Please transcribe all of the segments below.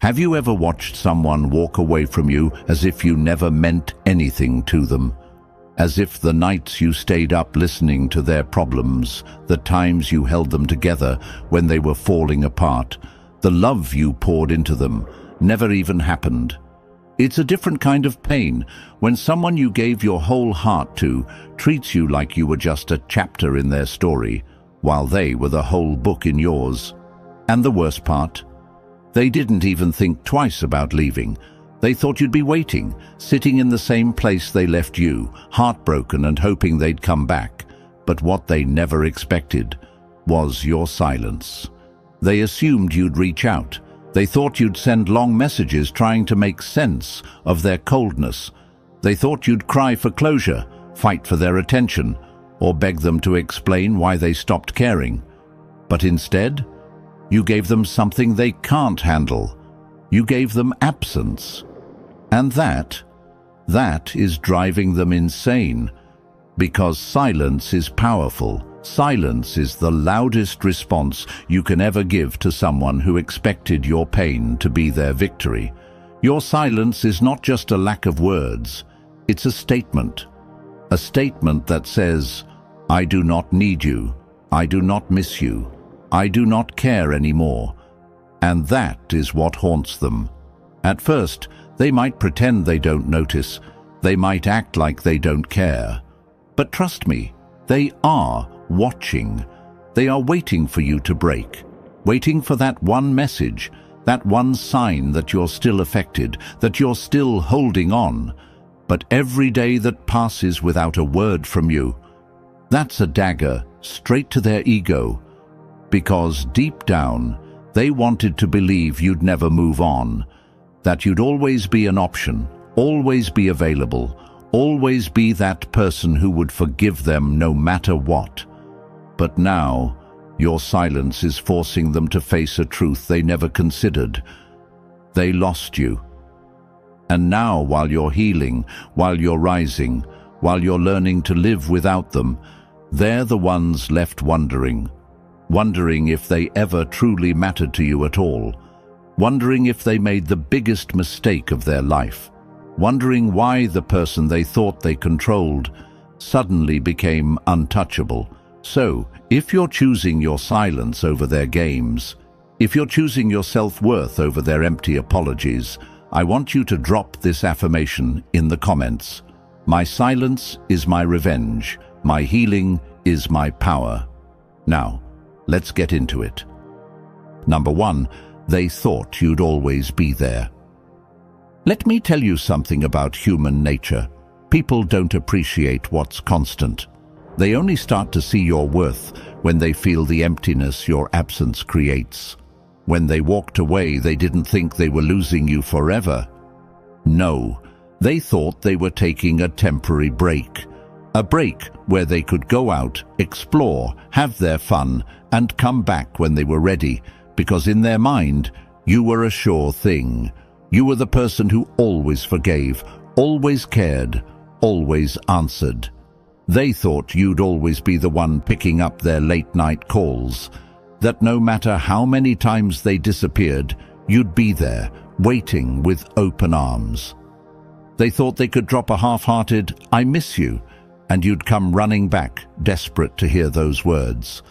Have you ever watched someone walk away from you as if you never meant anything to them? As if the nights you stayed up listening to their problems, the times you held them together when they were falling apart, the love you poured into them, never even happened. It's a different kind of pain when someone you gave your whole heart to treats you like you were just a chapter in their story, while they were the whole book in yours. And the worst part? They didn't even think twice about leaving. They thought you'd be waiting, sitting in the same place they left you, heartbroken and hoping they'd come back. But what they never expected was your silence. They assumed you'd reach out. They thought you'd send long messages trying to make sense of their coldness. They thought you'd cry for closure, fight for their attention, or beg them to explain why they stopped caring. But instead, you gave them something they can't handle. You gave them absence. And that is driving them insane. Because silence is powerful. Silence is the loudest response you can ever give to someone who expected your pain to be their victory. Your silence is not just a lack of words. It's a statement. A statement that says, I do not need you. I do not miss you. I do not care anymore. And that is what haunts them. At first, they might pretend they don't notice. They might act like they don't care. But trust me, they are watching. They are waiting for you to break. Waiting for that one message, that one sign that you're still affected, that you're still holding on. But every day that passes without a word from you, that's a dagger straight to their ego. Because deep down, they wanted to believe you'd never move on, that you'd always be an option, always be available, always be that person who would forgive them no matter what. But now, your silence is forcing them to face a truth they never considered. They lost you. And now, while you're healing, while you're rising, while you're learning to live without them, they're the ones left wondering if they ever truly mattered to you at all, wondering if they made the biggest mistake of their life, wondering why the person they thought they controlled suddenly became untouchable. So, if you're choosing your silence over their games, if you're choosing your self-worth over their empty apologies, I want you to drop this affirmation in the comments. My silence is my revenge. My healing is my power. Now, let's get into it. Number 1, they thought you'd always be there. Let me tell you something about human nature. People don't appreciate what's constant. They only start to see your worth when they feel the emptiness your absence creates. When they walked away, they didn't think they were losing you forever. No, they thought they were taking a temporary break. A break where they could go out, explore, have their fun, and come back when they were ready, because in their mind, you were a sure thing. You were the person who always forgave, always cared, always answered. They thought you'd always be the one picking up their late-night calls, that no matter how many times they disappeared, you'd be there, waiting with open arms. They thought they could drop a half-hearted, "I miss you," and you'd come running back, desperate to hear those words.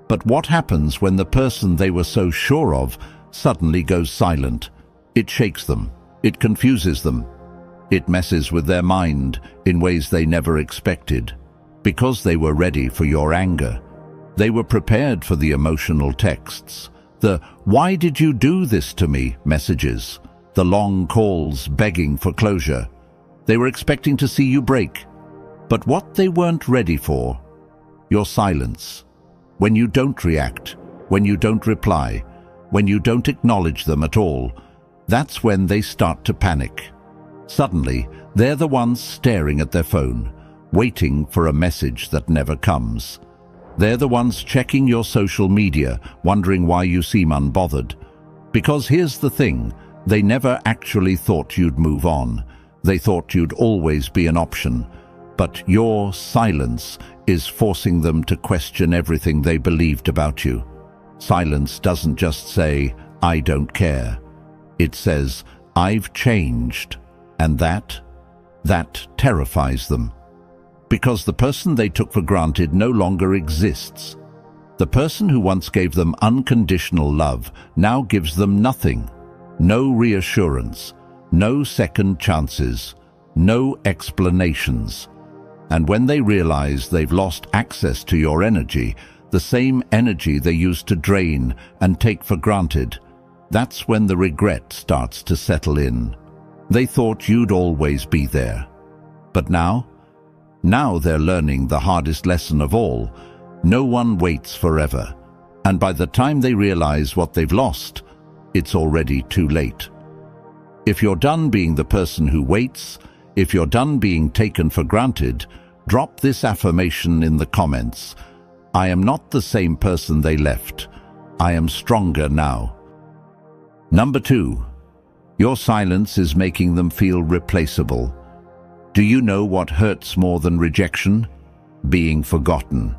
But what happens when the person they were so sure of suddenly goes silent? It shakes them. It confuses them. It messes with their mind in ways they never expected. Because they were ready for your anger. They were prepared for the emotional texts, the "why did you do this to me" messages, the long calls begging for closure. They were expecting to see you break. But what they weren't ready for, your silence. When you don't react, when you don't reply, when you don't acknowledge them at all, that's when they start to panic. Suddenly, they're the ones staring at their phone, waiting for a message that never comes. They're the ones checking your social media, wondering why you seem unbothered. Because here's the thing, they never actually thought you'd move on. They thought you'd always be an option. But your silence is forcing them to question everything they believed about you. Silence doesn't just say, "I don't care." It says, "I've changed," and that terrifies them. Because the person they took for granted no longer exists. The person who once gave them unconditional love now gives them nothing. No reassurance, no second chances, no explanations. And when they realize they've lost access to your energy, the same energy they used to drain and take for granted, that's when the regret starts to settle in. They thought you'd always be there. But now they're learning the hardest lesson of all. No one waits forever. And by the time they realize what they've lost, it's already too late. If you're done being the person who waits, if you're done being taken for granted, drop this affirmation in the comments. I am not the same person they left. I am stronger now. Number 2. Your silence is making them feel replaceable. Do you know what hurts more than rejection? Being forgotten.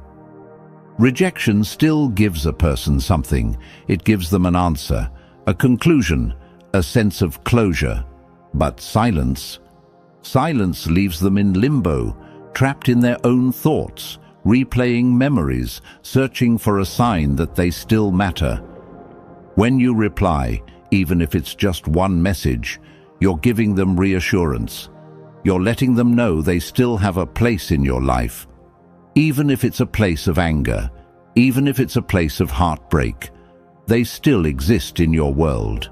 Rejection still gives a person something. It gives them an answer, a conclusion, a sense of closure. But silence leaves them in limbo, trapped in their own thoughts, replaying memories, searching for a sign that they still matter. When you reply, even if it's just one message, you're giving them reassurance. You're letting them know they still have a place in your life. Even if it's a place of anger, even if it's a place of heartbreak, they still exist in your world.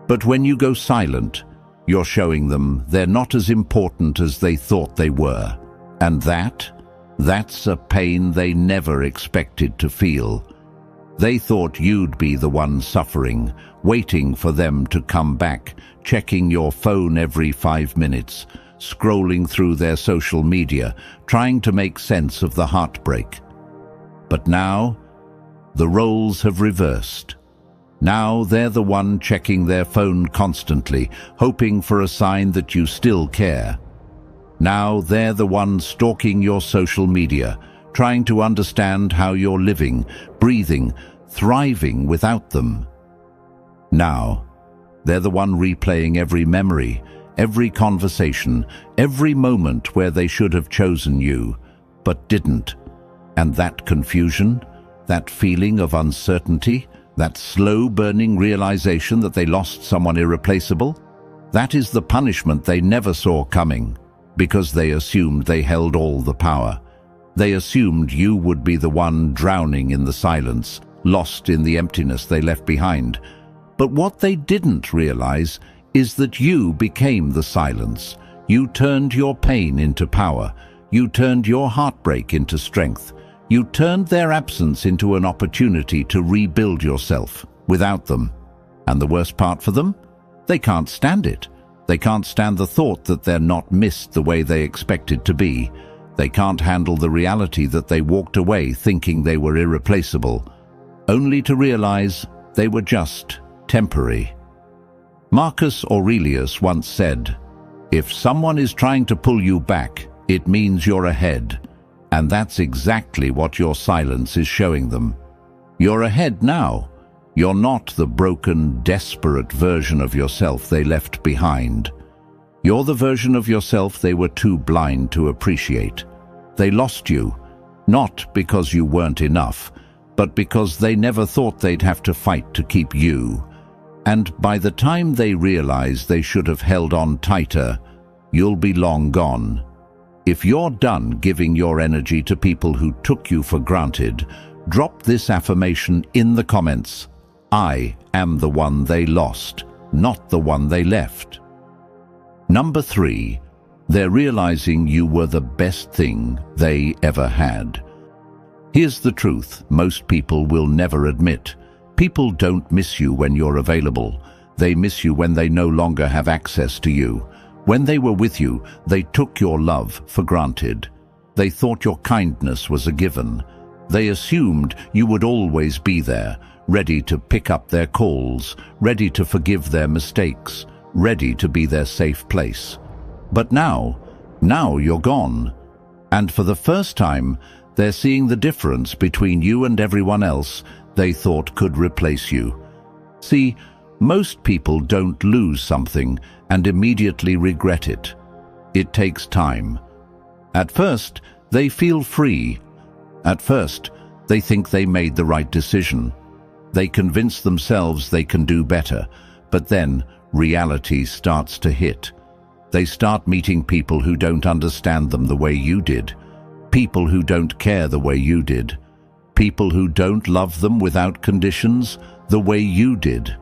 But when you go silent, you're showing them they're not as important as they thought they were. And that's a pain they never expected to feel. They thought you'd be the one suffering, waiting for them to come back, checking your phone every 5 minutes, scrolling through their social media, trying to make sense of the heartbreak. But now, the roles have reversed. Now they're the one checking their phone constantly, hoping for a sign that you still care. Now they're the one stalking your social media, trying to understand how you're living, breathing, thriving without them. Now, they're the one replaying every memory, every conversation, every moment where they should have chosen you, but didn't. And that confusion, that feeling of uncertainty, that slow-burning realization that they lost someone irreplaceable, that is the punishment they never saw coming, because they assumed they held all the power. They assumed you would be the one drowning in the silence, lost in the emptiness they left behind. But what they didn't realize is that you became the silence. You turned your pain into power. You turned your heartbreak into strength. You turned their absence into an opportunity to rebuild yourself without them. And the worst part for them? They can't stand it. They can't stand the thought that they're not missed the way they expected to be. They can't handle the reality that they walked away thinking they were irreplaceable, only to realize they were just temporary. Marcus Aurelius once said, "If someone is trying to pull you back, it means you're ahead." And that's exactly what your silence is showing them. You're ahead now. You're not the broken, desperate version of yourself they left behind. You're the version of yourself they were too blind to appreciate. They lost you, not because you weren't enough, but because they never thought they'd have to fight to keep you. And by the time they realize they should have held on tighter, you'll be long gone. If you're done giving your energy to people who took you for granted, drop this affirmation in the comments. I am the one they lost, not the one they left. Number 3, they're realizing you were the best thing they ever had. Here's the truth most people will never admit. People don't miss you when you're available. They miss you when they no longer have access to you. When they were with you, they took your love for granted. They thought your kindness was a given. They assumed you would always be there, ready to pick up their calls, ready to forgive their mistakes, ready to be their safe place. But now you're gone. And for the first time, they're seeing the difference between you and everyone else they thought could replace you. See, Most people don't lose something and immediately regret it. It takes time. At first, they feel free. At first, they think they made the right decision. They convince themselves they can do better, but then reality starts to hit. They start meeting people who don't understand them the way you did, people who don't care the way you did, people who don't love them without conditions the way you did.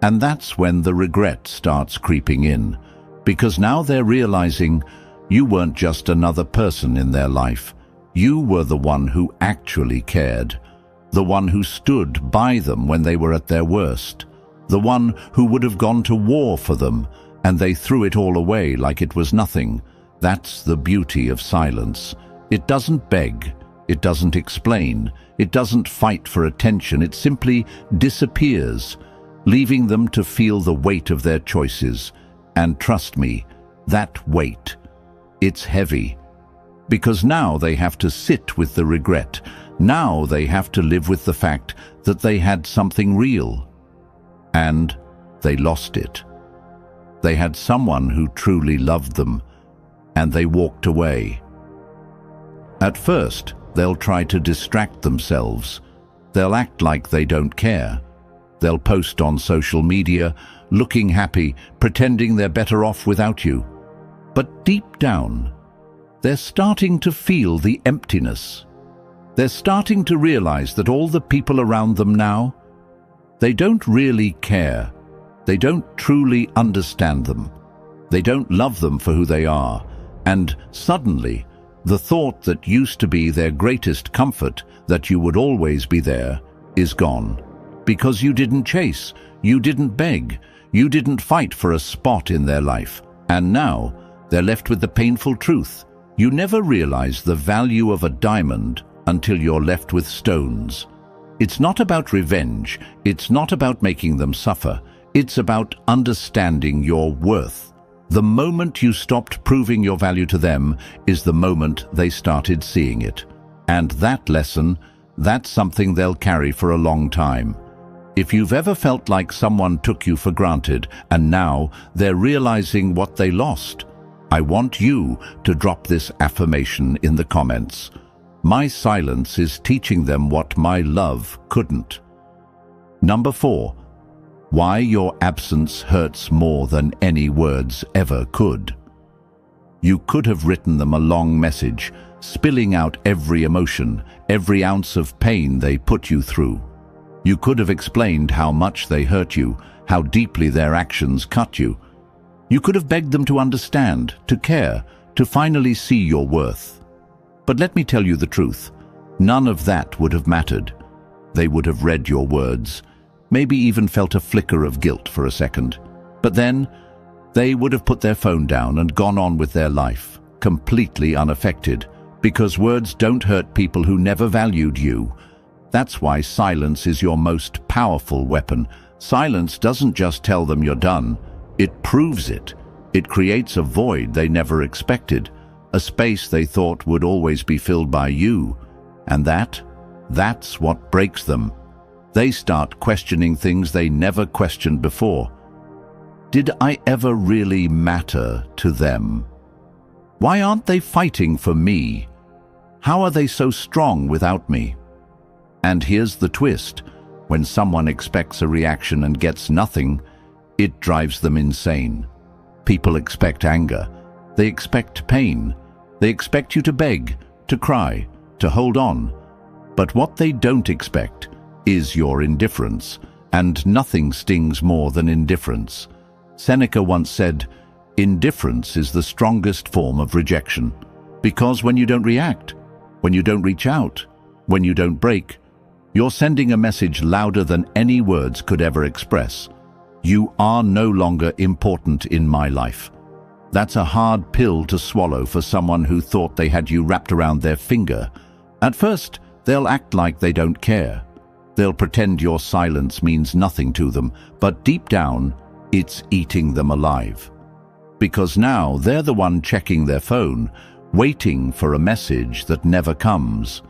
And that's when the regret starts creeping in, because now they're realizing you weren't just another person in their life. You were the one who actually cared, the one who stood by them when they were at their worst, the one who would have gone to war for them, and they threw it all away like it was nothing. That's the beauty of silence. It doesn't beg, it doesn't explain, it doesn't fight for attention, it simply disappears, leaving them to feel the weight of their choices. And trust me, that weight, it's heavy. Because now they have to sit with the regret. Now they have to live with the fact that they had something real. And they lost it. They had someone who truly loved them, and they walked away. At first, they'll try to distract themselves. They'll act like they don't care. They'll post on social media, looking happy, pretending they're better off without you. But deep down, they're starting to feel the emptiness. They're starting to realize that all the people around them now, they don't really care. They don't truly understand them. They don't love them for who they are. And suddenly, the thought that used to be their greatest comfort, that you would always be there, is gone. Because you didn't chase, you didn't beg, you didn't fight for a spot in their life. And now, they're left with the painful truth. You never realize the value of a diamond until you're left with stones. It's not about revenge. It's not about making them suffer. It's about understanding your worth. The moment you stopped proving your value to them is the moment they started seeing it. And that lesson, that's something they'll carry for a long time. If you've ever felt like someone took you for granted and now they're realizing what they lost, I want you to drop this affirmation in the comments. My silence is teaching them what my love couldn't. Number 4. Why your absence hurts more than any words ever could. You could have written them a long message, spilling out every emotion, every ounce of pain they put you through. You could have explained how much they hurt you, how deeply their actions cut you. You could have begged them to understand, to care, to finally see your worth. But let me tell you the truth. None of that would have mattered. They would have read your words, maybe even felt a flicker of guilt for a second. But then, they would have put their phone down and gone on with their life, completely unaffected, because words don't hurt people who never valued you. That's why silence is your most powerful weapon. Silence doesn't just tell them you're done. It proves it. It creates a void they never expected, a space they thought would always be filled by you. And that's what breaks them. They start questioning things they never questioned before. Did I ever really matter to them? Why aren't they fighting for me? How are they so strong without me? And here's the twist. When someone expects a reaction and gets nothing, it drives them insane. People expect anger. They expect pain. They expect you to beg, to cry, to hold on. But what they don't expect is your indifference, and nothing stings more than indifference. Seneca once said, "Indifference is the strongest form of rejection, because when you don't react, when you don't reach out, when you don't break, you're sending a message louder than any words could ever express. You are no longer important in my life." That's a hard pill to swallow for someone who thought they had you wrapped around their finger. At first, they'll act like they don't care. They'll pretend your silence means nothing to them, but deep down, it's eating them alive. Because now they're the one checking their phone, waiting for a message that never comes.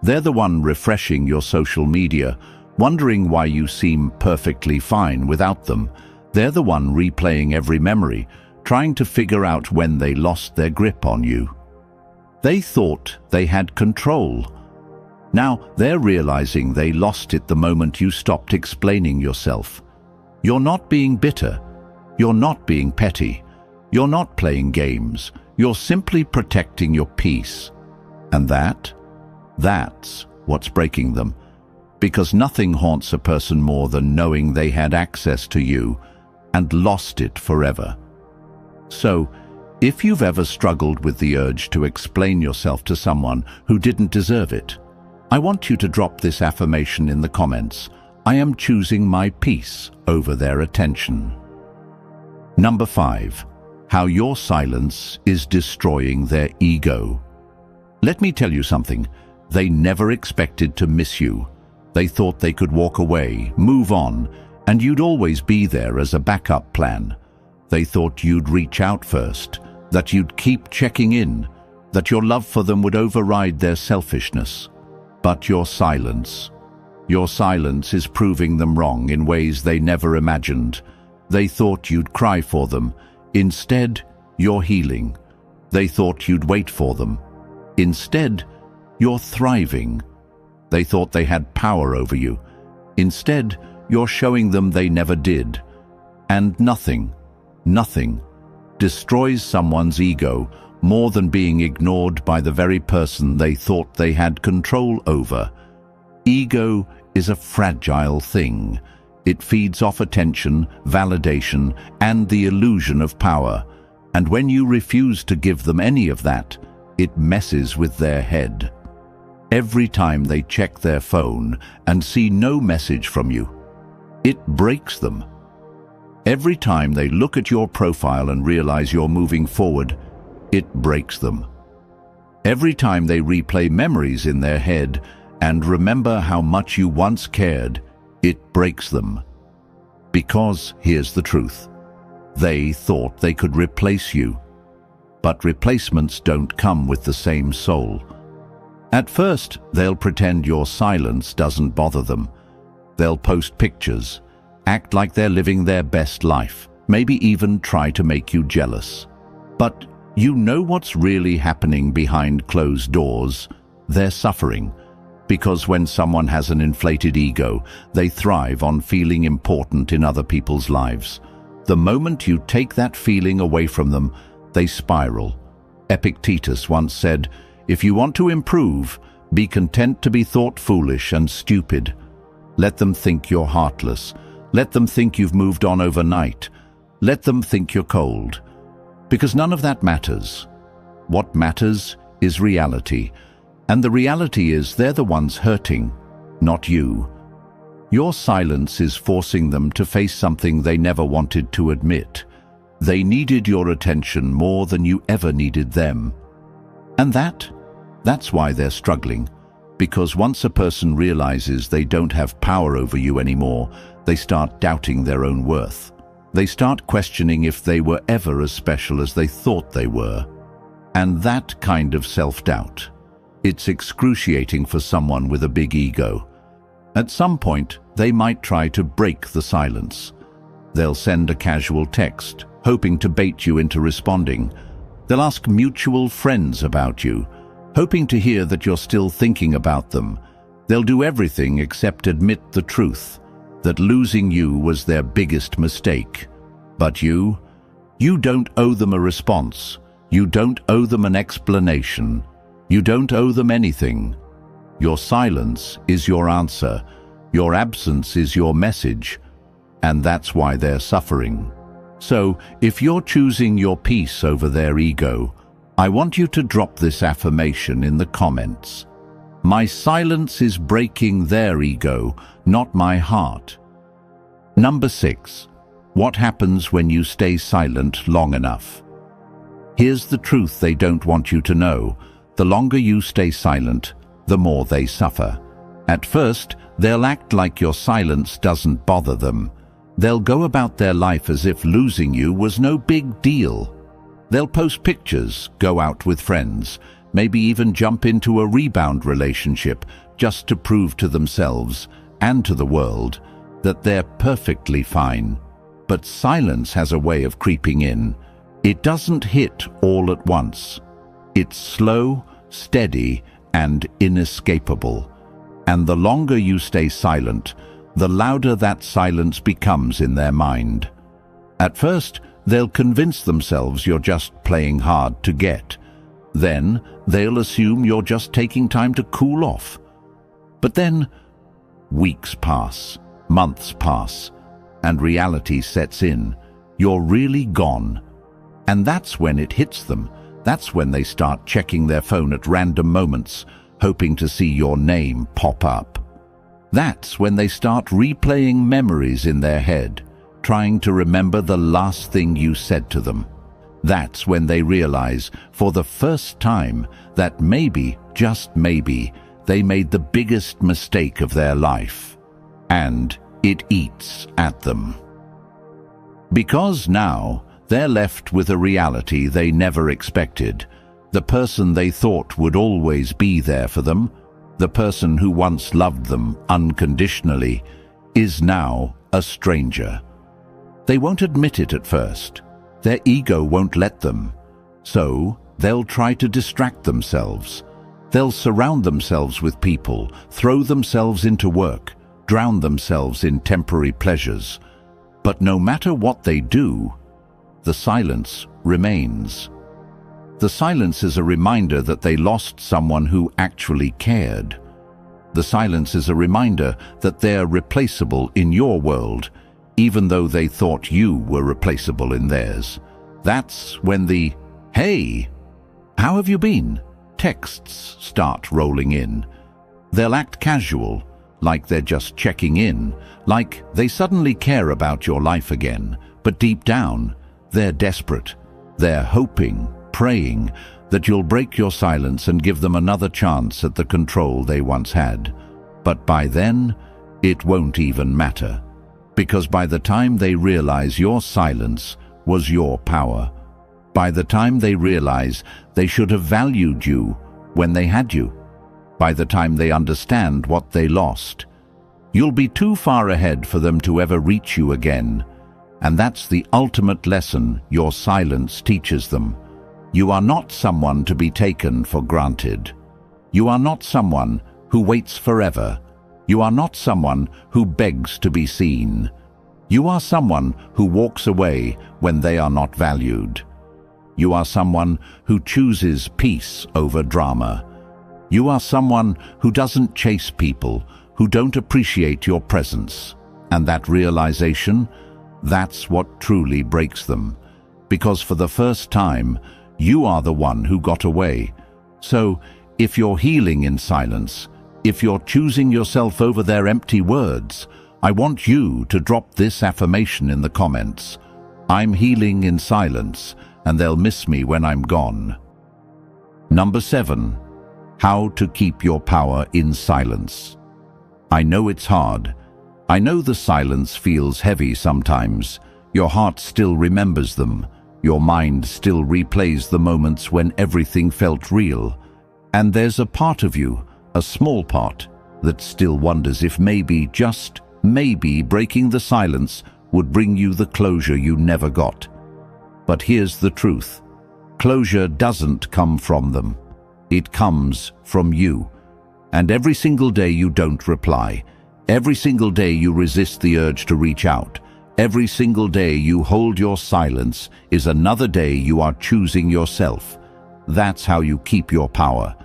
They're the one refreshing your social media, wondering why you seem perfectly fine without them. They're the one replaying every memory, trying to figure out when they lost their grip on you. They thought they had control. Now they're realizing they lost it the moment you stopped explaining yourself. You're not being bitter. You're not being petty. You're not playing games. You're simply protecting your peace. And that's what's breaking them. Because nothing haunts a person more than knowing they had access to you and lost it forever. So, if you've ever struggled with the urge to explain yourself to someone who didn't deserve it, I want you to drop this affirmation in the comments. I am choosing my peace over their attention. Number 5. How your silence is destroying their ego. Let me tell you something. They never expected to miss you. They thought they could walk away, move on, and you'd always be there as a backup plan. They thought you'd reach out first, that you'd keep checking in, that your love for them would override their selfishness. But your silence is proving them wrong in ways they never imagined. They thought you'd cry for them. Instead, you're healing. They thought you'd wait for them. Instead, you're thriving. They thought they had power over you. Instead, you're showing them they never did. And nothing destroys someone's ego more than being ignored by the very person they thought they had control over. Ego is a fragile thing. It feeds off attention, validation, and the illusion of power. And when you refuse to give them any of that, it messes with their head. Every time they check their phone and see no message from you, it breaks them. Every time they look at your profile and realize you're moving forward, it breaks them. Every time they replay memories in their head and remember how much you once cared, it breaks them. Because here's the truth. They thought they could replace you. But replacements don't come with the same soul. At first, they'll pretend your silence doesn't bother them. They'll post pictures, act like they're living their best life, maybe even try to make you jealous. But you know what's really happening behind closed doors? They're suffering. Because when someone has an inflated ego, they thrive on feeling important in other people's lives. The moment you take that feeling away from them, they spiral. Epictetus once said, "If you want to improve, be content to be thought foolish and stupid." Let them think you're heartless. Let them think you've moved on overnight. Let them think you're cold. Because none of that matters. What matters is reality. And the reality is they're the ones hurting, not you. Your silence is forcing them to face something they never wanted to admit. They needed your attention more than you ever needed them. And that's why they're struggling. Because once a person realizes they don't have power over you anymore, they start doubting their own worth. They start questioning if they were ever as special as they thought they were. And that kind of self-doubt, it's excruciating for someone with a big ego. At some point, they might try to break the silence. They'll send a casual text, hoping to bait you into responding. They'll ask mutual friends about you, hoping to hear that you're still thinking about them. They'll do everything except admit the truth, that losing you was their biggest mistake. But you don't owe them a response. You don't owe them an explanation. You don't owe them anything. Your silence is your answer. Your absence is your message. And that's why they're suffering. So, if you're choosing your peace over their ego, I want you to drop this affirmation in the comments. My silence is breaking their ego, not my heart. Number 6. What happens when you stay silent long enough? Here's the truth they don't want you to know. The longer you stay silent, the more they suffer. At first, they'll act like your silence doesn't bother them. They'll go about their life as if losing you was no big deal. They'll post pictures, go out with friends, maybe even jump into a rebound relationship just to prove to themselves, and to the world that they're perfectly fine. But silence has a way of creeping in. It doesn't hit all at once. It's slow, steady, and inescapable. And the longer you stay silent, the louder that silence becomes in their mind. At first, they'll convince themselves you're just playing hard to get. Then, they'll assume you're just taking time to cool off. But then, weeks pass, months pass, and reality sets in. You're really gone. And that's when it hits them. That's when they start checking their phone at random moments, hoping to see your name pop up. That's when they start replaying memories in their head, trying to remember the last thing you said to them. That's when they realize, for the first time, that maybe, just maybe, they made the biggest mistake of their life. And it eats at them. Because now, they're left with a reality they never expected. The person they thought would always be there for them, the person who once loved them unconditionally, is now a stranger. They won't admit it at first. Their ego won't let them. So, they'll try to distract themselves. They'll surround themselves with people, throw themselves into work, drown themselves in temporary pleasures. But no matter what they do, the silence remains. The silence is a reminder that they lost someone who actually cared. The silence is a reminder that they're replaceable in your world, even though they thought you were replaceable in theirs. That's when the, "Hey, how have you been?" texts start rolling in. They'll act casual, like they're just checking in, like they suddenly care about your life again, but deep down, they're desperate. They're hoping, praying, that you'll break your silence and give them another chance at the control they once had. But by then, it won't even matter. Because by the time they realize your silence was your power, by the time they realize they should have valued you when they had you, by the time they understand what they lost, you'll be too far ahead for them to ever reach you again. And that's the ultimate lesson your silence teaches them. You are not someone to be taken for granted. You are not someone who waits forever. You are not someone who begs to be seen. You are someone who walks away when they are not valued. You are someone who chooses peace over drama. You are someone who doesn't chase people, who don't appreciate your presence. And that realization, that's what truly breaks them. Because for the first time, you are the one who got away. So, if you're healing in silence, if you're choosing yourself over their empty words, I want you to drop this affirmation in the comments. I'm healing in silence, and they'll miss me when I'm gone. Number 7. How to keep your power in silence. I know it's hard. I know the silence feels heavy sometimes. Your heart still remembers them. Your mind still replays the moments when everything felt real. And there's a part of you, a small part, that still wonders if maybe, just maybe, breaking the silence would bring you the closure you never got. But here's the truth. Closure doesn't come from them. It comes from you. And every single day you don't reply, every single day you resist the urge to reach out, every single day you hold your silence is another day you are choosing yourself. That's how you keep your power.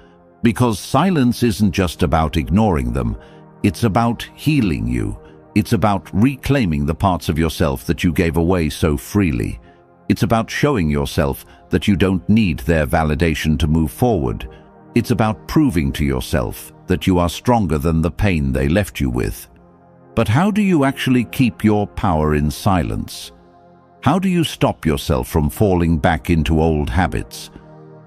Because silence isn't just about ignoring them, it's about healing you. It's about reclaiming the parts of yourself that you gave away so freely. It's about showing yourself that you don't need their validation to move forward. It's about proving to yourself that you are stronger than the pain they left you with. But how do you actually keep your power in silence? How do you stop yourself from falling back into old habits?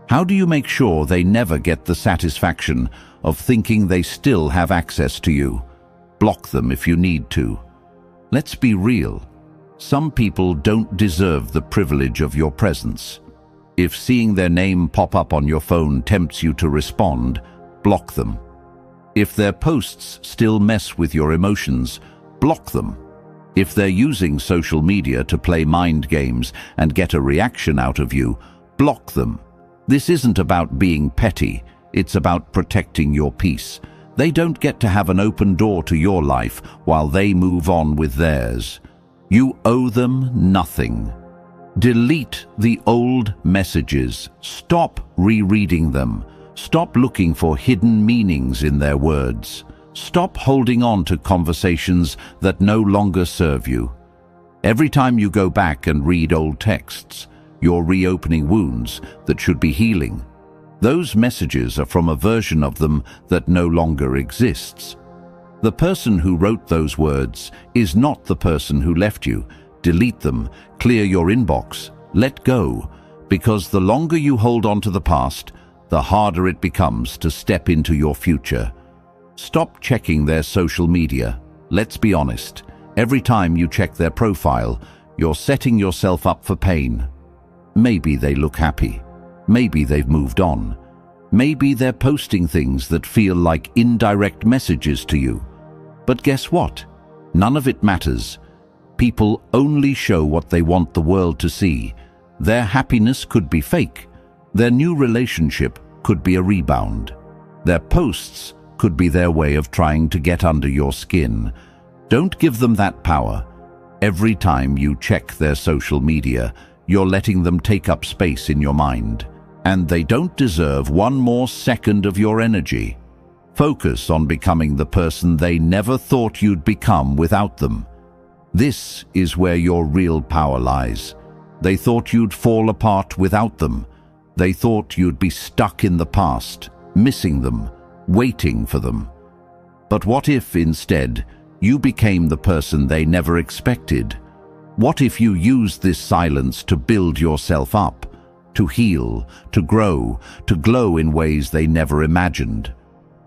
How do you make sure they never get the satisfaction of thinking they still have access to you? Block them if you need to. Let's be real. Some people don't deserve the privilege of your presence. If seeing their name pop up on your phone tempts you to respond, block them. If their posts still mess with your emotions, block them. If they're using social media to play mind games and get a reaction out of you, block them. This isn't about being petty, it's about protecting your peace. They don't get to have an open door to your life while they move on with theirs. You owe them nothing. Delete the old messages. Stop rereading them. Stop looking for hidden meanings in their words. Stop holding on to conversations that no longer serve you. Every time you go back and read old texts, you're reopening wounds that should be healing. Those messages are from a version of them that no longer exists. The person who wrote those words is not the person who left you. Delete them, clear your inbox, let go, because the longer you hold on to the past, the harder it becomes to step into your future. Stop checking their social media. Let's be honest, every time you check their profile, you're setting yourself up for pain. Maybe they look happy. Maybe they've moved on. Maybe they're posting things that feel like indirect messages to you. But guess what? None of it matters. People only show what they want the world to see. Their happiness could be fake. Their new relationship could be a rebound. Their posts could be their way of trying to get under your skin. Don't give them that power. Every time you check their social media, you're letting them take up space in your mind. And they don't deserve one more second of your energy. Focus on becoming the person they never thought you'd become without them. This is where your real power lies. They thought you'd fall apart without them. They thought you'd be stuck in the past, missing them, waiting for them. But what if, instead, you became the person they never expected? What if you used this silence to build yourself up, to heal, to grow, to glow in ways they never imagined?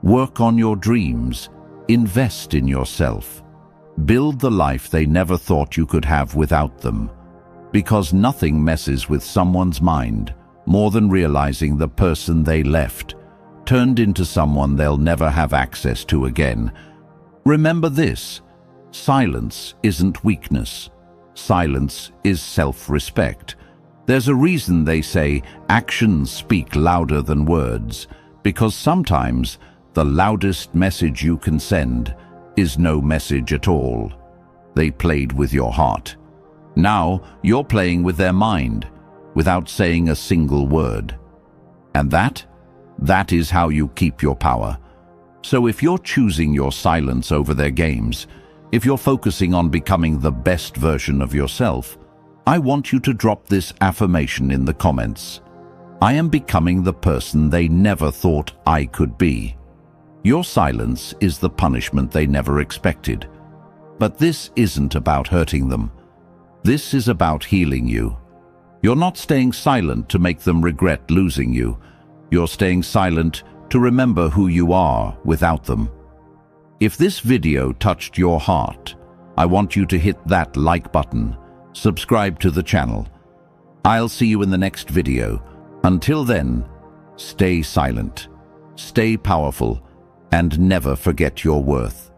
Work on your dreams, invest in yourself. Build the life they never thought you could have without them. Because nothing messes with someone's mind more than realizing the person they left turned into someone they'll never have access to again. Remember this: silence isn't weakness. Silence is self-respect. There's a reason they say actions speak louder than words, because sometimes the loudest message you can send is no message at all. They played with your heart. Now you're playing with their mind, without saying a single word. And that is how you keep your power. So if you're choosing your silence over their games, if you're focusing on becoming the best version of yourself, I want you to drop this affirmation in the comments. I am becoming the person they never thought I could be. Your silence is the punishment they never expected. But this isn't about hurting them. This is about healing you. You're not staying silent to make them regret losing you. You're staying silent to remember who you are without them. If this video touched your heart, I want you to hit that like button, subscribe to the channel. I'll see you in the next video. Until then, stay silent, stay powerful, and never forget your worth.